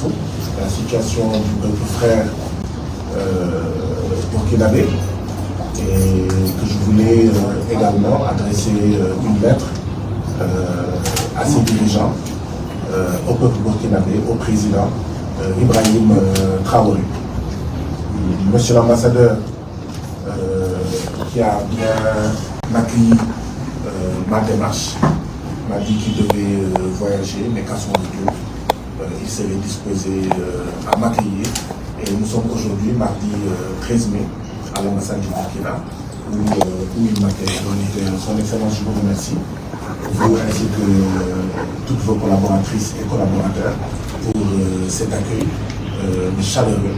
Faso, la situation du peuple frère burkinabé, et que je voulais également adresser une lettre à ses dirigeants, au peuple burkinabé, au président Ibrahim Traoré. Monsieur l'ambassadeur, qui a bien accueilli ma démarche, m'a dit qu'il devait voyager, mais qu'à son retour, il serait disposé à m'accueillir. Et nous sommes aujourd'hui, mardi 13 mai, à l'ambassade du Burkina, où il m'accueille. Donc, son Excellence, je vous remercie, vous ainsi que toutes vos collaboratrices et collaborateurs, pour cet accueil chaleureux.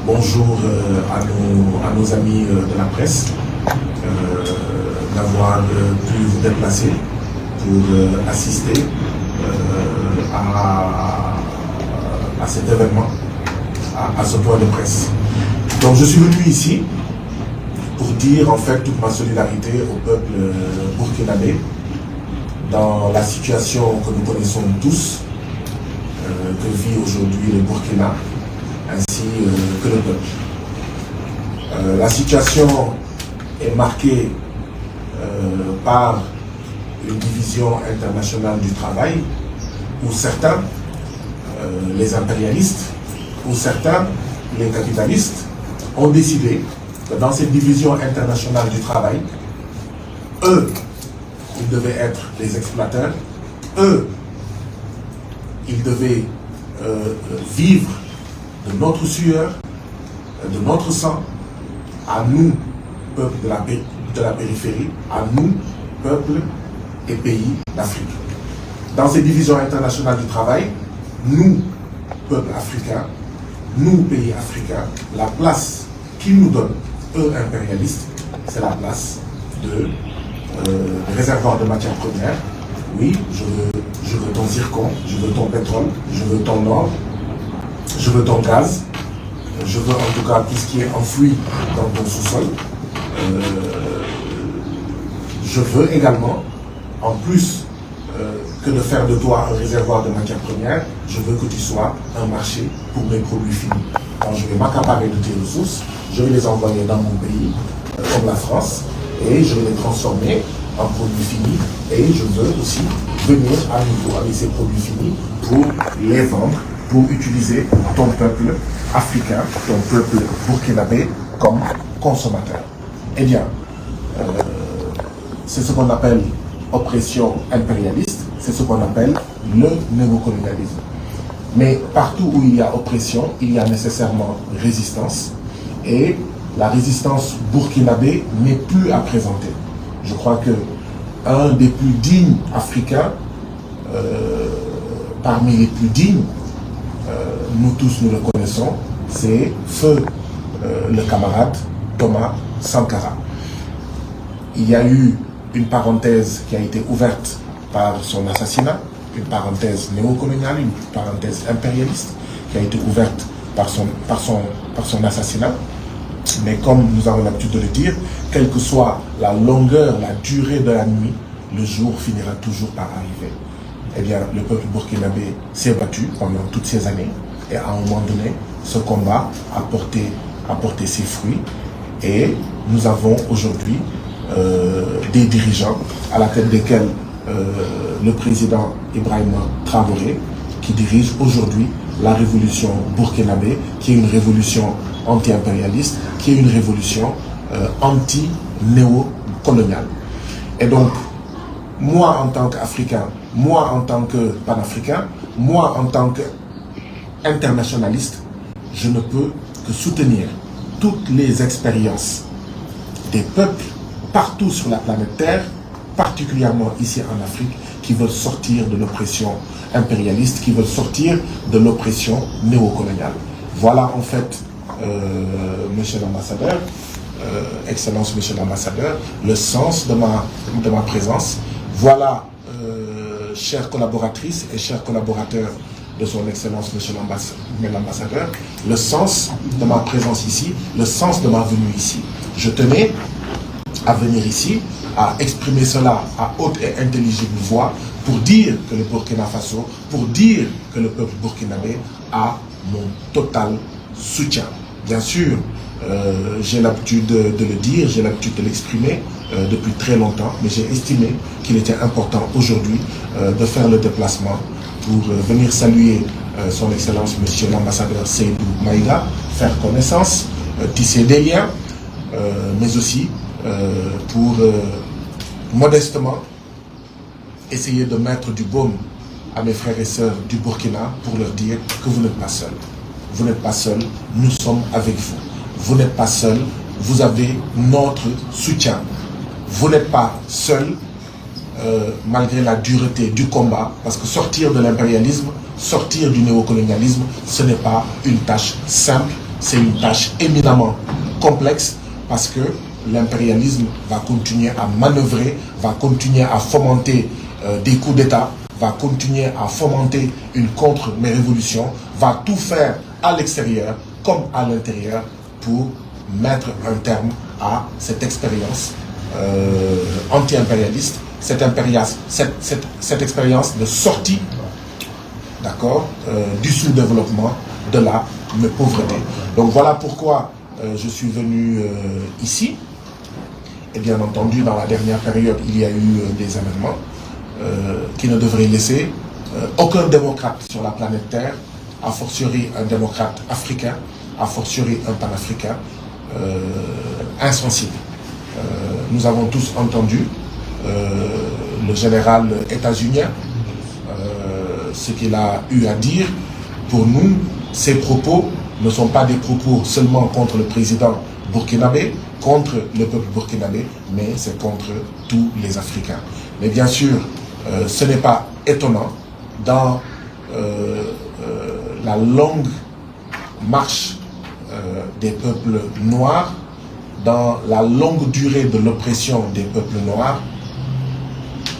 Bonjour à nos amis de la presse d'avoir pu vous déplacer pour assister à cet événement, à ce point de presse. Donc je suis venu ici pour dire en fait toute ma solidarité au peuple burkinabé dans la situation que nous connaissons tous, que vit aujourd'hui le Burkina, ainsi que le peuple. La situation est marquée par une division internationale du travail, où certains, les impérialistes, où certains, les capitalistes, ont décidé que dans cette division internationale du travail, eux, ils devaient être les exploiteurs, eux, ils devaient vivre de notre sueur, de notre sang, à nous, peuple de la périphérie, à nous, peuple et pays d'Afrique. Dans ces divisions internationales du travail, nous, peuple africain, nous, pays africains, la place qu'ils nous donnent, eux, impérialistes, c'est la place de réservoir de matières premières. Oui, je veux ton zircon, je veux ton pétrole, je veux ton or, je veux ton gaz, je veux en tout cas tout ce qui est enfoui dans ton sous-sol. Je veux également, en plus que de faire de toi un réservoir de matières premières, je veux que tu sois un marché pour mes produits finis. Quand je vais m'accaparer de tes ressources, je vais les envoyer dans mon pays, comme la France, et je vais les transformer en produits finis, et je veux aussi venir à nouveau avec ces produits finis pour les vendre, pour utiliser ton peuple africain, ton peuple burkinabé comme consommateur. Eh bien, c'est ce qu'on appelle oppression impérialiste, c'est ce qu'on appelle le néocolonialisme. Mais partout où il y a oppression, il y a nécessairement résistance, et la résistance burkinabé n'est plus à présenter. Je crois que un des plus dignes africains, parmi les plus dignes, nous tous nous le connaissons, c'est feu le camarade Thomas Sankara. Il y a eu une parenthèse qui a été ouverte par son assassinat, une parenthèse néocoloniale, une parenthèse impérialiste qui a été ouverte par son assassinat. Mais comme nous avons l'habitude de le dire, quelle que soit la longueur, la durée de la nuit, le jour finira toujours par arriver. Eh bien, le peuple burkinabé s'est battu pendant toutes ces années, et à un moment donné, ce combat a porté ses fruits, et nous avons aujourd'hui des dirigeants à la tête desquels le président Ibrahim Traoré, qui dirige aujourd'hui la révolution burkinabé, qui est une révolution anti-impérialiste, qui est une révolution anti-néocoloniale. Et donc, moi en tant qu'Africain, moi en tant que panafricain, moi en tant qu'internationaliste, je ne peux que soutenir toutes les expériences des peuples partout sur la planète Terre, particulièrement ici en Afrique, qui veulent sortir de l'oppression impérialiste, qui veulent sortir de l'oppression néocoloniale. Voilà en fait, Monsieur l'ambassadeur, Excellence Monsieur l'ambassadeur, le sens de ma présence. Voilà, chères collaboratrices et chers collaborateurs de son Excellence Monsieur l'ambassadeur, le sens de ma présence ici, le sens de ma venue ici. Je tenais à venir ici, à exprimer cela à haute et intelligible voix, pour dire que le Burkina Faso, pour dire que le peuple burkinabé a mon total soutien. Bien sûr, j'ai l'habitude de le dire, j'ai l'habitude de l'exprimer depuis très longtemps, mais j'ai estimé qu'il était important aujourd'hui de faire le déplacement pour venir saluer son Excellence Monsieur l'ambassadeur Seydou Maïga, faire connaissance, tisser des liens, mais aussi pour modestement essayer de mettre du baume à mes frères et sœurs du Burkina pour leur dire que vous n'êtes pas seuls. Vous n'êtes pas seuls, nous sommes avec vous. Vous n'êtes pas seuls, vous avez notre soutien. Vous n'êtes pas seuls malgré la dureté du combat, parce que sortir de l'impérialisme, sortir du néocolonialisme, ce n'est pas une tâche simple, c'est une tâche éminemment complexe, parce que l'impérialisme va continuer à manœuvrer, va continuer à fomenter des coups d'État, va continuer à fomenter une contre-révolution, va tout faire à l'extérieur comme à l'intérieur pour mettre un terme à cette expérience anti-impérialiste, cette expérience de sortie, d'accord, du sous-développement, de la pauvreté. Donc voilà pourquoi je suis venu ici. Et bien entendu, dans la dernière période, il y a eu des événements qui ne devraient laisser aucun démocrate sur la planète Terre, a fortiori un démocrate africain, a fortiori un panafricain, insensible. Nous avons tous entendu le général états-unien, ce qu'il a eu à dire. Pour nous, ces propos ne sont pas des propos seulement contre le président burkinabé, contre le peuple burkinabé, mais c'est contre tous les Africains. Mais bien sûr, ce n'est pas étonnant dans la longue marche des peuples noirs, dans la longue durée de l'oppression des peuples noirs.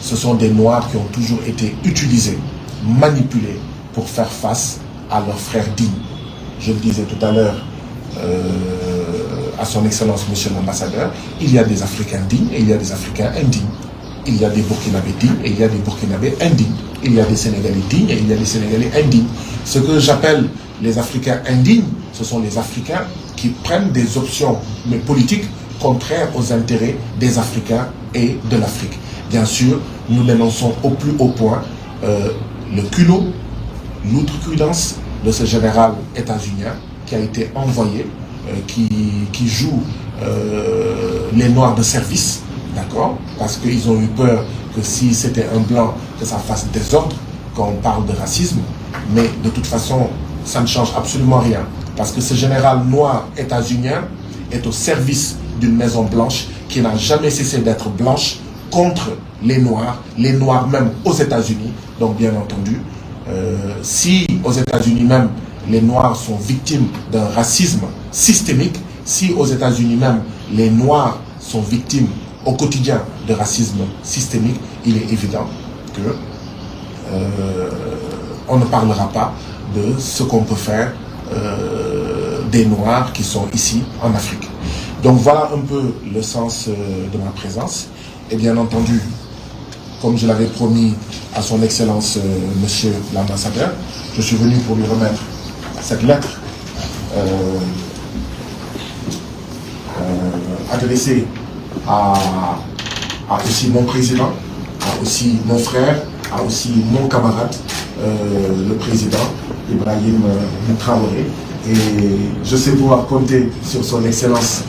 Ce sont des Noirs qui ont toujours été utilisés, manipulés pour faire face à leurs frères dignes. Je le disais tout à l'heure à son Excellence Monsieur l'ambassadeur, il y a des Africains dignes et il y a des Africains indignes. Il y a des Burkinabés dignes et il y a des Burkinabés indignes. Il y a des Sénégalais dignes et il y a des Sénégalais indignes. Ce que j'appelle les Africains indignes, ce sont les Africains qui prennent des options, mais politiques, contraires aux intérêts des Africains et de l'Afrique. Bien sûr, nous dénonçons au plus haut point le culot, l'outrecuidance de ce général états-unien qui a été envoyé, qui joue les Noirs de service, d'accord, parce qu'ils ont eu peur que si c'était un blanc, que ça fasse désordre quand on parle de racisme, mais de toute façon, ça ne change absolument rien, parce que ce général noir états-unien est au service d'une maison blanche qui n'a jamais cessé d'être blanche contre les Noirs même aux États-Unis. Donc bien entendu, si aux États-Unis même, les Noirs sont victimes d'un racisme systémique, si aux États-Unis même, les Noirs sont victimes au quotidien de racisme systémique, il est évident que on ne parlera pas de ce qu'on peut faire des Noirs qui sont ici en Afrique. Donc voilà un peu le sens de ma présence. Et bien entendu, comme je l'avais promis à son Excellence Monsieur l'ambassadeur, je suis venu pour lui remettre cette lettre adressée à aussi mon président, à aussi mon frère, à aussi mon camarade, le président Ibrahim Traoré. Et je sais pouvoir compter sur son Excellence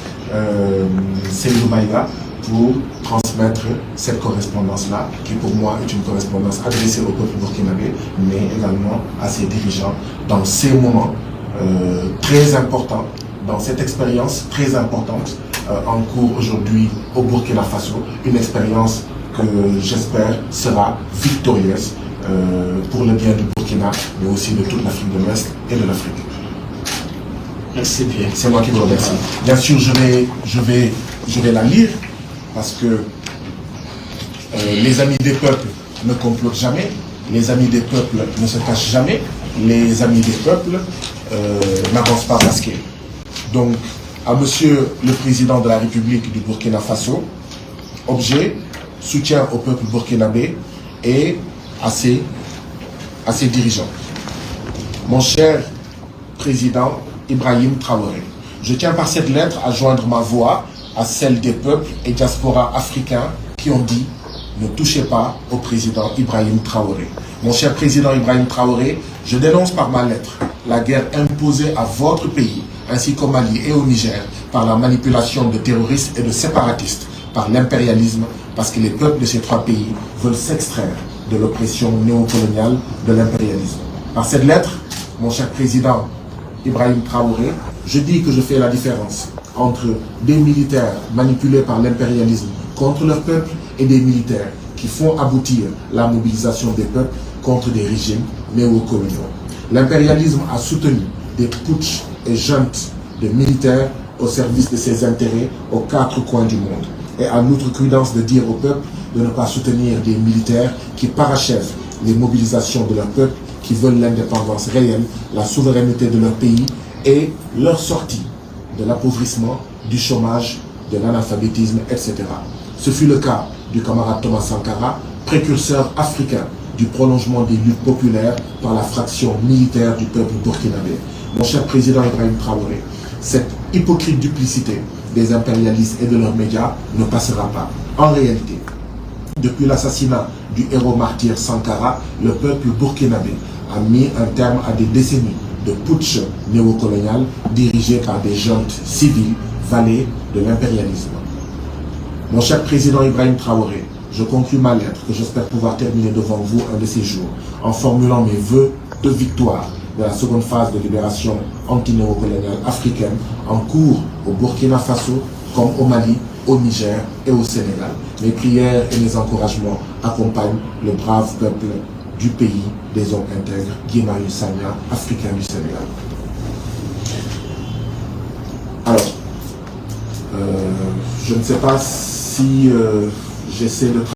Seydou Maïga pour transmettre cette correspondance-là, qui pour moi est une correspondance adressée au peuple burkinabé, mais également à ses dirigeants dans ces moments très importants, dans cette expérience très importante en cours aujourd'hui au Burkina Faso, une expérience que j'espère sera victorieuse pour le bien du Burkina, mais aussi de toute l'Afrique de l'Ouest et de l'Afrique. Merci bien. C'est moi qui vous remercie. Bien sûr, je vais la lire, parce que les amis des peuples ne complotent jamais, les amis des peuples ne se cachent jamais, les amis des peuples n'avancent pas masqués. Donc, à Monsieur le Président de la République du Burkina Faso, objet, soutien au peuple burkinabé et à ses dirigeants. Mon cher président Ibrahim Traoré, je tiens par cette lettre à joindre ma voix à celle des peuples et diasporas africains qui ont dit « Ne touchez pas au président Ibrahim Traoré ». Mon cher président Ibrahim Traoré, je dénonce par ma lettre la guerre imposée à votre pays, ainsi qu'au Mali et au Niger, par la manipulation de terroristes et de séparatistes, par l'impérialisme, parce que les peuples de ces trois pays veulent s'extraire de l'oppression néocoloniale de l'impérialisme. Par cette lettre, mon cher président Ibrahim Traoré, je dis que je fais la différence entre des militaires manipulés par l'impérialisme contre leur peuple et des militaires qui font aboutir la mobilisation des peuples contre des régimes néocoloniaux. L'impérialisme a soutenu des putschs et juntes de militaires au service de ses intérêts aux quatre coins du monde et a l'outrecuidance de dire au peuple de ne pas soutenir des militaires qui parachèvent les mobilisations de leur peuple, qui veulent l'indépendance réelle, la souveraineté de leur pays et leur sortie de l'appauvrissement, du chômage, de l'analphabétisme, etc. Ce fut le cas du camarade Thomas Sankara, précurseur africain du prolongement des luttes populaires par la fraction militaire du peuple burkinabé. Mon cher président Ibrahim Traoré, cette hypocrite duplicité des impérialistes et de leurs médias ne passera pas. En réalité, depuis l'assassinat du héros martyr Sankara, le peuple burkinabé a mis un terme à des décennies de putsch néocolonial dirigés par des juntes civiles valets de l'impérialisme. Mon cher président Ibrahim Traoré, je conclus ma lettre que j'espère pouvoir terminer devant vous un de ces jours en formulant mes vœux de victoire de la seconde phase de libération anti-néocoloniale africaine en cours au Burkina Faso comme au Mali, au Niger et au Sénégal. Mes prières et mes encouragements accompagnent le brave peuple du pays des hommes intègres, Guy Marius Sagna, africain du Sénégal. Alors, je ne sais pas si j'essaie de